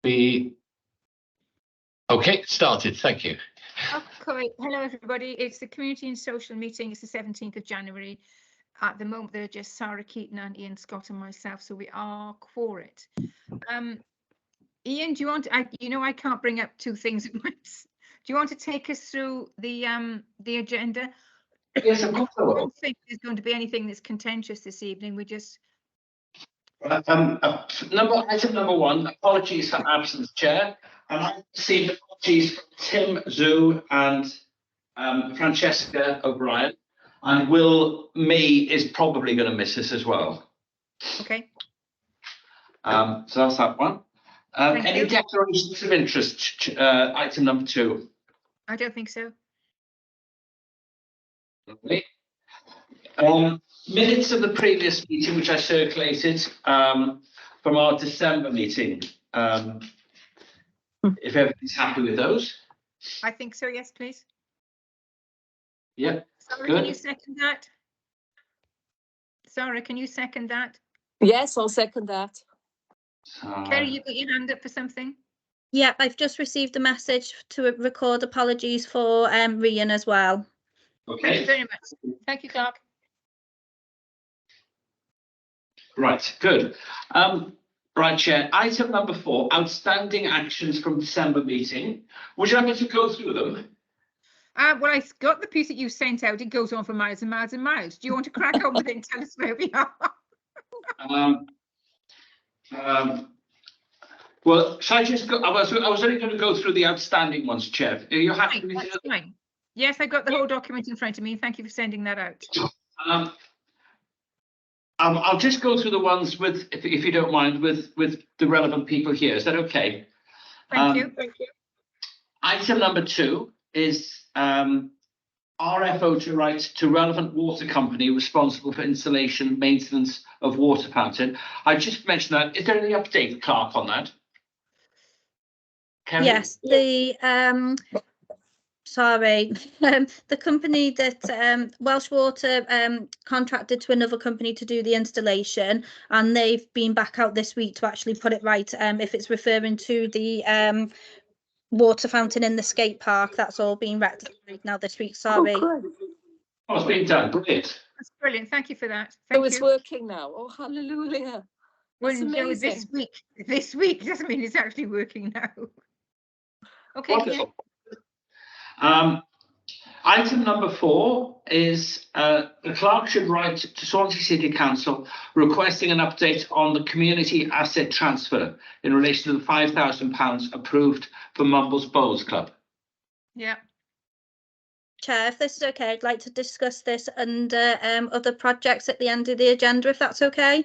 be okay. Started. Thank you. Okay. Hello, everybody. It's the community and social meeting. It's the 17th of January. At the moment, there are just Sarah Keaton and Ian Scott and myself, so we are for it. Ian, do you want? I can't bring up two things at once. Do you want to take us through the agenda? Yes, of course I will. I don't think there's going to be anything that's contentious this evening. We just. Item number one, apologies for absence, Chair. And I received apologies from Tim Zhu and Francesca O'Brien. And Will Mee is probably going to miss this as well. Okay. So that's that one. Any declarations of interest? Item number two. I don't think so. Lovely. Minutes of the previous meeting, which I circulated from our December meeting. If everybody's happy with those. I think so. Yes, please. Yeah. Sarah, good. Can you second that? Sarah, can you second that? Yes, I'll second that. Kerry, you got your hand up for something? Yeah, I've just received a message to record apologies for Rian as well. Okay. Thank you very much. Thank you, Clark. Right, good. Right, Chair. Item number 4, outstanding actions from December meeting. Would you like me to go through them? Well, I got the piece that you sent out. It goes on for miles and miles and miles. Do you want to crack on with it and tell us where we are? Well, shall I just go? I was only going to go through the outstanding ones, Chair. Are you happy with That's fine. Yes, I got the whole document in front of me. Thank you for sending that out. I'll just go through the ones with, if you don't mind, with the relevant people here. Is that okay? Thank you. Thank you. Item number 2 is RFO to write to relevant water company responsible for installation, maintenance of water fountain. I just mentioned that. Is there any update, Clark, on that? Kerry? Yes, the the company that Welsh Water contracted to another company to do the installation, and they've been back out this week to actually put it right. If it's referring to the water fountain in the skate park, that's all been rectified now this week. Sorry. Oh, it's been done. Brilliant. That's brilliant. Thank you for that. Thank It's you. working now. Oh, hallelujah. That's amazing. No, this week doesn't mean it's actually working now. Okay. Wonderful. Item number 4 is the clerk should write to Swansea City Council requesting an update on the community asset transfer in relation to the £5,000 approved for Mumbles Bowls Club. Yeah. Chair, if this is okay, I'd like to discuss this under other projects at the end of the agenda, if that's okay.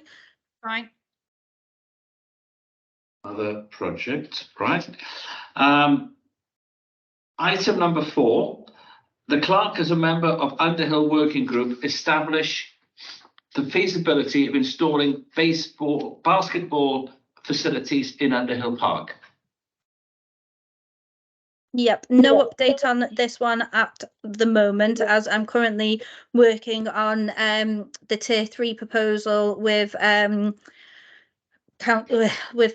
Fine. Other project, right. Item number 4, the clerk as a member of Underhill Working Group establish the feasibility of installing basketball facilities in Underhill Park. Yep, no update on this one at the moment, as I'm currently working on the tier 3 proposal with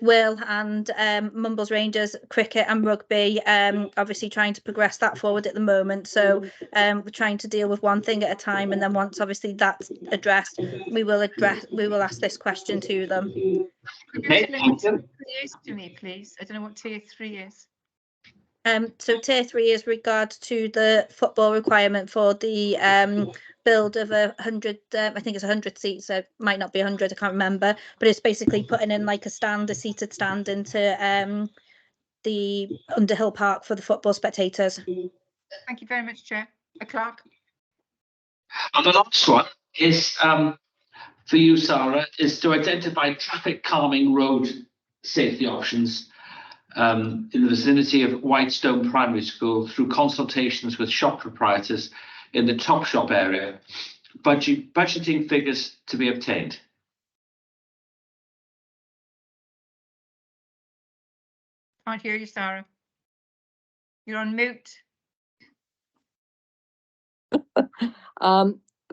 Will and Mumbles Rangers cricket and rugby, obviously trying to progress that forward at the moment. So we're trying to deal with one thing at a time, and then once obviously that's addressed, we will ask this question to them. Could you explain what tier 3 is to me, please? I don't know what tier 3 is. So tier 3 is regard to the football requirement for the build of 100, I think it's 100 seats, so it might not be 100, I can't remember, but it's basically putting in like a seated stand into the Underhill Park for the football spectators. Thank you very much, Chair. Clark. And the last one is for you, Sarah, is to identify traffic calming road safety options in the vicinity of Whitestone Primary School through consultations with shop proprietors in the Top Shop area, budgeting figures to be obtained. Can't hear you, Sarah. You're on mute.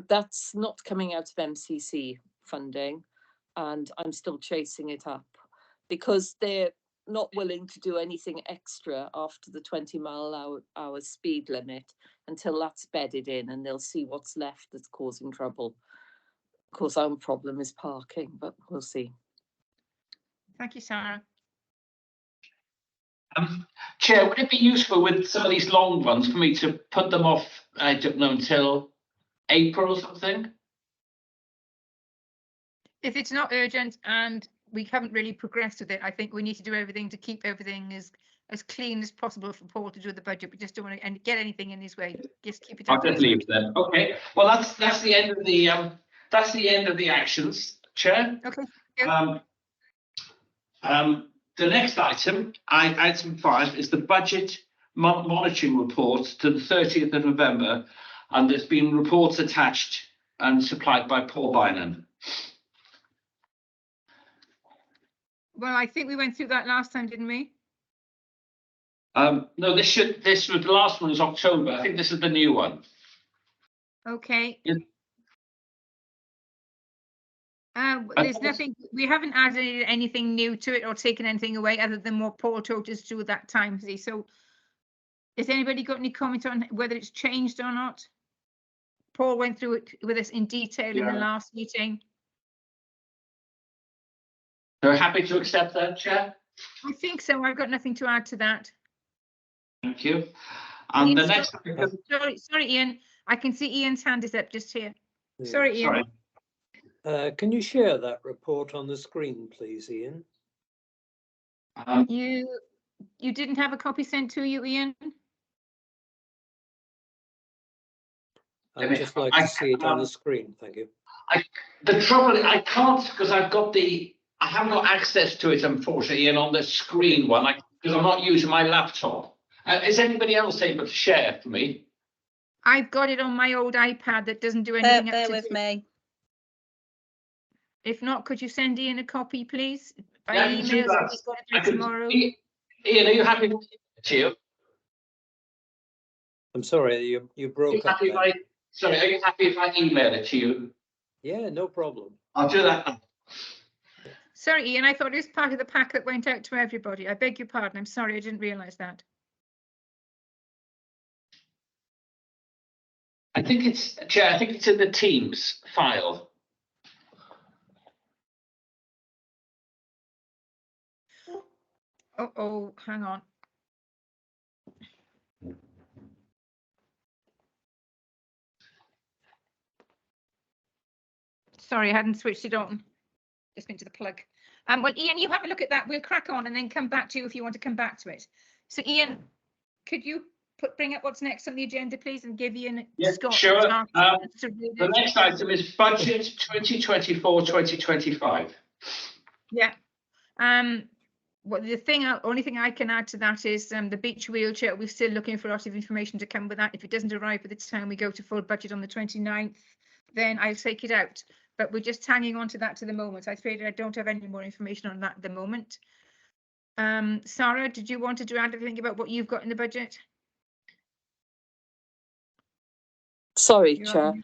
That's not coming out of MCC funding, and I'm still chasing it up because not willing to do anything extra after the 20-mile-an-hour speed limit until that's bedded in and they'll see what's left that's causing trouble. Of course, our problem is parking, but we'll see. Thank you, Sarah. Chair, would it be useful with some of these long ones for me to put them off, I don't know, until April or something? If it's not urgent and we haven't really progressed with it, I think we need to do everything to keep everything as clean as possible for Paul to do the budget. We just don't want to get anything in his way. Just keep it. I'll just leave it then. Okay. Well, that's the end of the actions, Chair. Okay. The next item, item 5, is the budget monitoring report to the 30th of November, and there's been reports attached and supplied by Paul Bynan. Well, I think we went through that last time, didn't we? No, this was the last one was October. I think this is the new one. Okay. Yeah. There's nothing, we haven't added anything new to it or taken anything away other than what Paul told us to do at that time. So has anybody got any comment on whether it's changed or not? Paul went through it with us in detail in the last meeting. So happy to accept that, Chair? I think so. I've got nothing to add to that. Thank you. And Ian, the next. Sorry, Ian. I can see Ian's hand is up just here. Sorry, Ian. Sorry. Can you share that report on the screen, please, Ian? You didn't have a copy sent to you, Ian? I'd just like to see it on the screen, thank you. The trouble, I can't because I haven't got access to it, unfortunately, Ian, on the screen one, because I'm not using my laptop. Is anybody else able to share for me? I've got it on my old iPad that doesn't do anything. Bear with me. If not, could you send Ian a copy, please? By Yeah, I can do email, so that. he's got it tomorrow. Ian, are you happy to you? I'm sorry, you broke up there. Sorry, are you happy if I email it to you? Yeah, no problem. I'll do that now. Sorry, Ian, I thought it was part of the pack that went out to everybody. I beg your pardon. I'm sorry, I didn't realise that. Chair, I think it's in the Teams file. Oh, hang on. Sorry, I hadn't switched it on. Just into the plug. Well, Ian, you have a look at that. We'll crack on and then come back to you if you want to come back to it. So, Ian, could you bring up what's next on the agenda, please, and give Ian Scott. Sure. The next item is budget 2024-2025. Yeah. Well, only thing I can add to that is the beach wheelchair. We're still looking for a lot of information to come with that. If it doesn't arrive by the time we go to full budget on the 29th, then I'll take it out. But we're just hanging on to that to the moment. I'm afraid I don't have any more information on that at the moment. Sarah, did you want to add anything about what you've got in the budget? Sorry, Chair.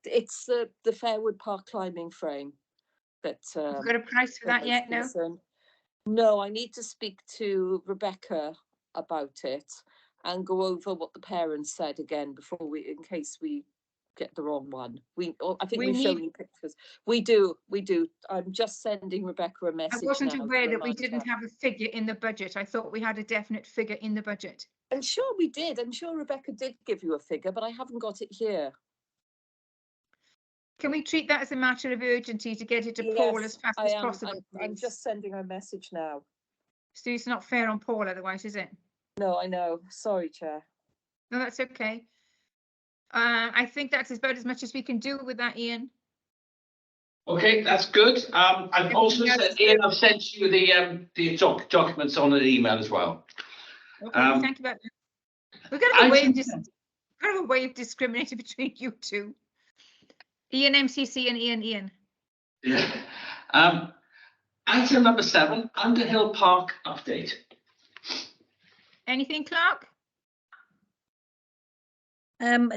It's the Fairwood Park climbing frame. That You've got a price for that yet? No. No, I need to speak to Rebecca about it and go over what the parents said again before in case we get the wrong one. I think we've shown you pictures. We do. I'm just sending Rebecca a message. I wasn't aware that we didn't have a figure in the budget. I thought we had a definite figure in the budget. I'm sure we did. I'm sure Rebecca did give you a figure, but I haven't got it here. Can we treat that as a matter of urgency to get it to Paul as fast as possible? I'm just sending her a message now. So it's not fair on Paul otherwise, is it? No, I know. Sorry, Chair. No, that's okay. I think that's about as much as we can do with that, Ian. Okay, that's good. I've also sent Ian. I've sent you the documents on an email as well. Okay, thank you about that. We've got a way of discriminating between you two. Ian MCC and Ian. Yeah. Item number 7, Underhill Park update. Anything, Clark?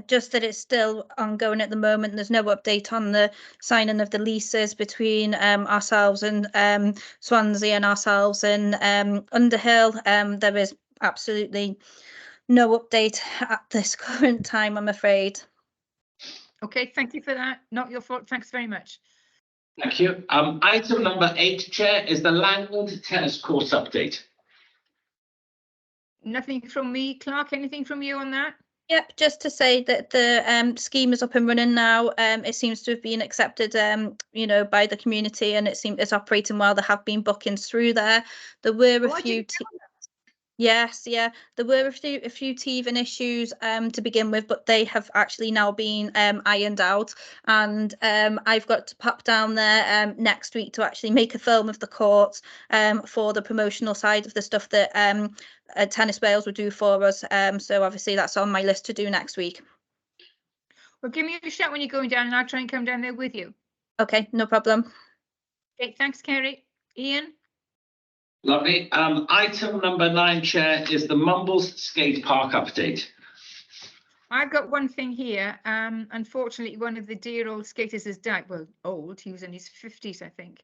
Just that it's still ongoing at the moment. There's no update on the signing of the leases between ourselves and Swansea and ourselves and Underhill. There is absolutely no update at this current time, I'm afraid. Okay, thank you for that. Not your fault. Thanks very much. Thank you. Item number 8, Chair, is the Langland Tennis Course update. Nothing from me, Clark. Anything from you on that? Yep, just to say that the scheme is up and running now. It seems to have been accepted, you know, by the community, and it's operating well. There have been bookings through there. There were a few. Yes, yeah, there were a few teething issues to begin with, but they have actually now been ironed out. And I've got to pop down there next week to actually make a film of the courts for the promotional side of the stuff that Tennis Wales will do for us. So obviously that's on my list to do next week. Well, give me a shout when you're going down and I'll try and come down there with you. Okay, no problem. Okay, thanks, Kerry. Ian? Lovely. Item number 9, Chair, is the Mumbles Skate Park update. I've got one thing here. Unfortunately, one of the dear old skaters has died. Well, old, he was in his 50s, I think.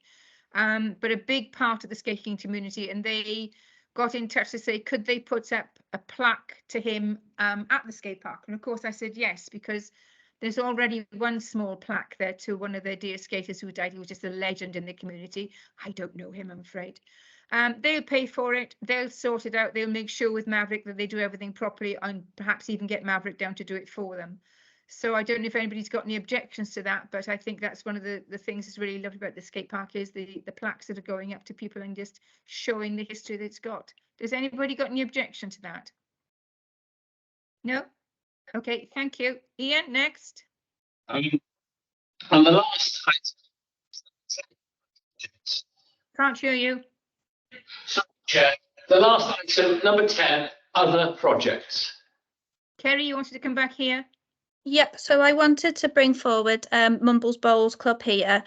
But a big part of the skating community, and they got in touch to say, could they put up a plaque to him at the skate park? And of course I said yes, because there's already one small plaque there to one of their dear skaters who died. He was just a legend in the community. I don't know him, I'm afraid. They'll pay for it. They'll sort it out. They'll make sure with Maverick that they do everything properly and perhaps even get Maverick down to do it for them. So I don't know if anybody's got any objections to that, but I think that's one of the things that's really lovely about the skate park is the plaques that are going up to people and just showing the history that it's got. Does anybody got any objection to that? No? Okay, thank you. Ian, next. And the last item. Can't hear you. Sorry, Chair. The last item, number 10, other projects. Kerry, you wanted to come back here? Yep, so I wanted to bring forward Mumbles Bowls Club here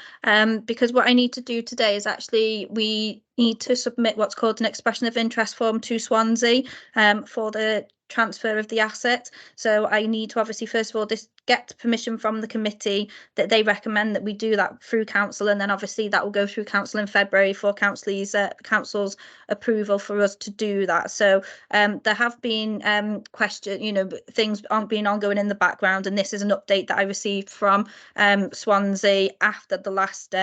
because what I need to do today is actually we need to submit what's called an expression of interest form to Swansea for the transfer of the asset. So I need to obviously first of all get permission from the committee that they recommend that we do that through council, and then obviously that will go through council in February for council's approval for us to do that. So there have been things aren't being ongoing in the background, and this is an update that I received from Swansea after the last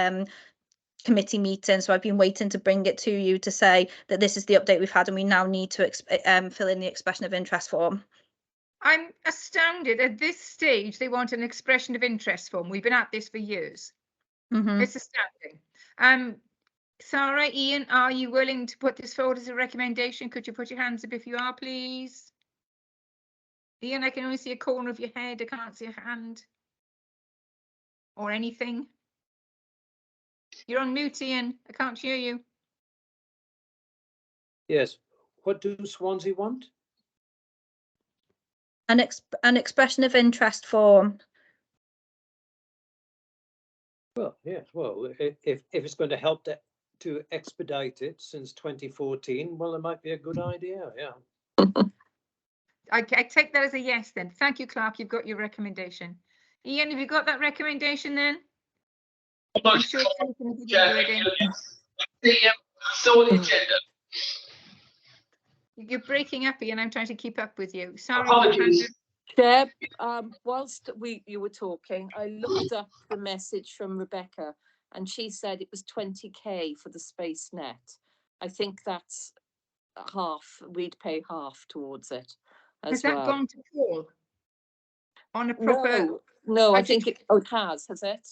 committee meeting. So I've been waiting to bring it to you to say that this is the update we've had and we now need to fill in the expression of interest form. I'm astounded at this stage they want an expression of interest form. We've been at this for years. It's astounding. Sarah, Ian, are you willing to put this forward as a recommendation? Could you put your hands up if you are, please? Ian, I can only see a corner of your head. I can't see a hand or anything. You're on mute, Ian. I can't hear you. Yes. What do Swansea want? An expression of interest form. Well, yes. Well, if it's going to help to expedite it since 2014, well, it might be a good idea. Yeah. I take that as a yes then. Thank you, Clark. You've got your recommendation. Ian, have you got that recommendation then? I'm sure you're breaking up, Ian. I'm trying to keep up with you. Sorry. Apologies. Deb, whilst you were talking, I looked up the message from Rebecca and she said it was 20k for the Space Net. I think that's half, we'd pay half towards it as Has that well. gone to Paul? On a proper... No, I think it has it?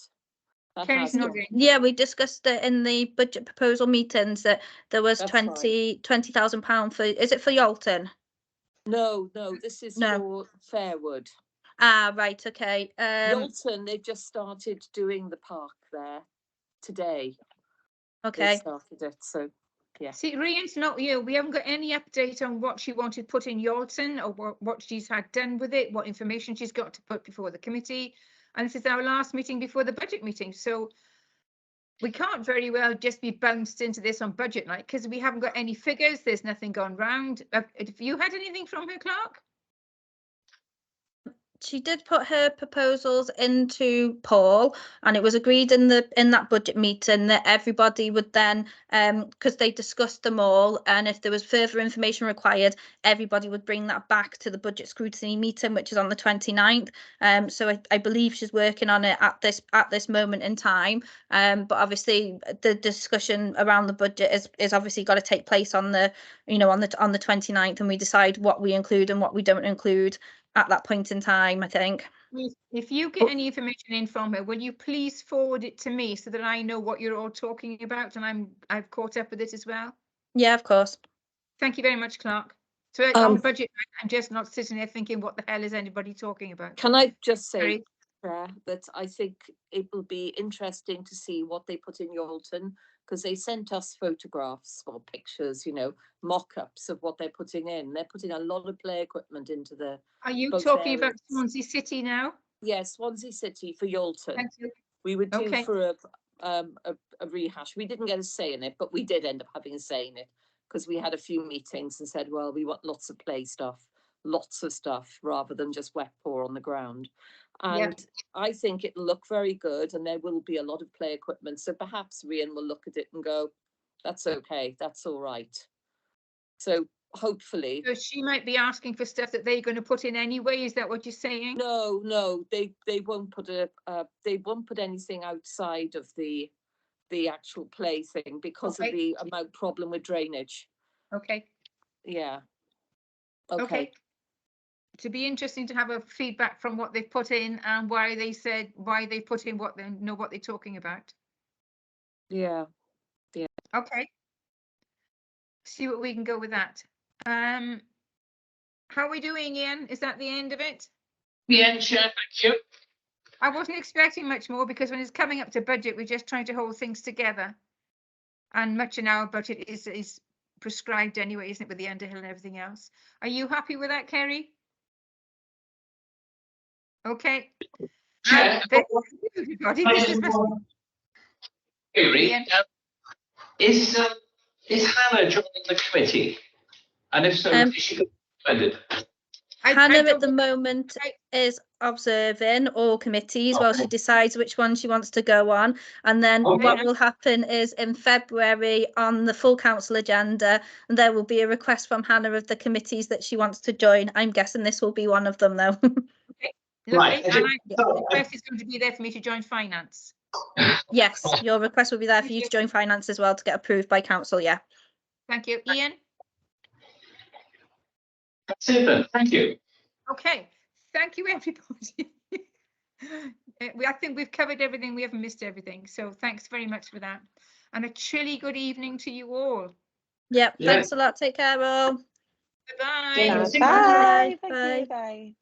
Kerry's nodding. Yeah, we discussed it in the budget proposal meetings that there was £20,000 for, is it for Yalton? No, this is for Fairwood. Ah, right, okay. Yalton, they've just started doing the park there today. Okay. They started it, so yeah. See, Rian's not you. We haven't got any update on what she wanted put in Yalton or what she's had done with it, what information she's got to put before the committee. And this is our last meeting before the budget meeting. So we can't very well just be bounced into this on budget night because we haven't got any figures. There's nothing gone round. Have you had anything from her, Clark? she did put her proposals into Paul, and it was agreed in that budget meeting that everybody would then, because they discussed them all, and if there was further information required, everybody would bring that back to the budget scrutiny meeting, which is on the 29th. So I believe she's working on it at this moment in time. But obviously the discussion around the budget is obviously got to take place on the 29th, and we decide what we include and what we don't include at that point in time, I think. If you get any information in from her, will you please forward it to me so that I know what you're all talking about and I've caught up with it as well? Yeah, of course. Thank you very much, Clark. So on budget, I'm just not sitting there thinking, what the hell is anybody talking about? Can I just say, Sorry. that I think it will be interesting to see what they put in Yalton, because they sent us photographs or pictures, mock-ups of what they're putting in. They're putting a lot of play equipment into the. Are you both talking about areas. Swansea City now? Yes, Swansea City for Yalton. Thank you. We were due Okay. for a rehash. We didn't get a say in it, but we did end up having a say in it because we had a few meetings and said, well, we want lots of play stuff, lots of stuff, rather than just wet paw on the ground. And I think it'll look very good, and there will be a lot of play equipment. So perhaps Rian will look at it and go, that's okay, that's all right. So hopefully. So she might be asking for stuff that they're going to put in anyway. Is that what you're saying? No, they won't put they won't put anything outside of the actual play thing because of the amount problem with drainage. Okay. Yeah. Okay. To be interesting to have a feedback from what they've put in and why they put in what they know what they're talking about. Yeah. Okay. See what we can go with that. How are we doing, Ian? Is that the end of it? Yeah, sure, thank you. I wasn't expecting much more because when it's coming up to budget, we're just trying to hold things together. And much in our budget is prescribed anyway, isn't it, with the Underhill and everything else? Are you happy with that, Kerry? Okay. Yeah. Everybody, this is Kerry, is Hannah joining the committee? And if so, is she recommended? Hannah at the moment is observing all committees while she decides which one she wants to go on. And then what will happen is in February on the full council agenda, there will be a request from Hannah of the committees that she wants to join. I'm guessing this will be one of them though. Right. And the request is going to be there for me to join finance. Yes, your request will be there for you to join finance as well to get approved by council. Yeah. Thank you. Ian? That's it then. Thank you. Okay. Thank you, everybody. I think we've covered everything. We haven't missed everything. So thanks very much for that. And a chilly good evening to you all. Yep. Thanks a lot. Take care, all. Bye-bye. Bye. Thank you. Bye.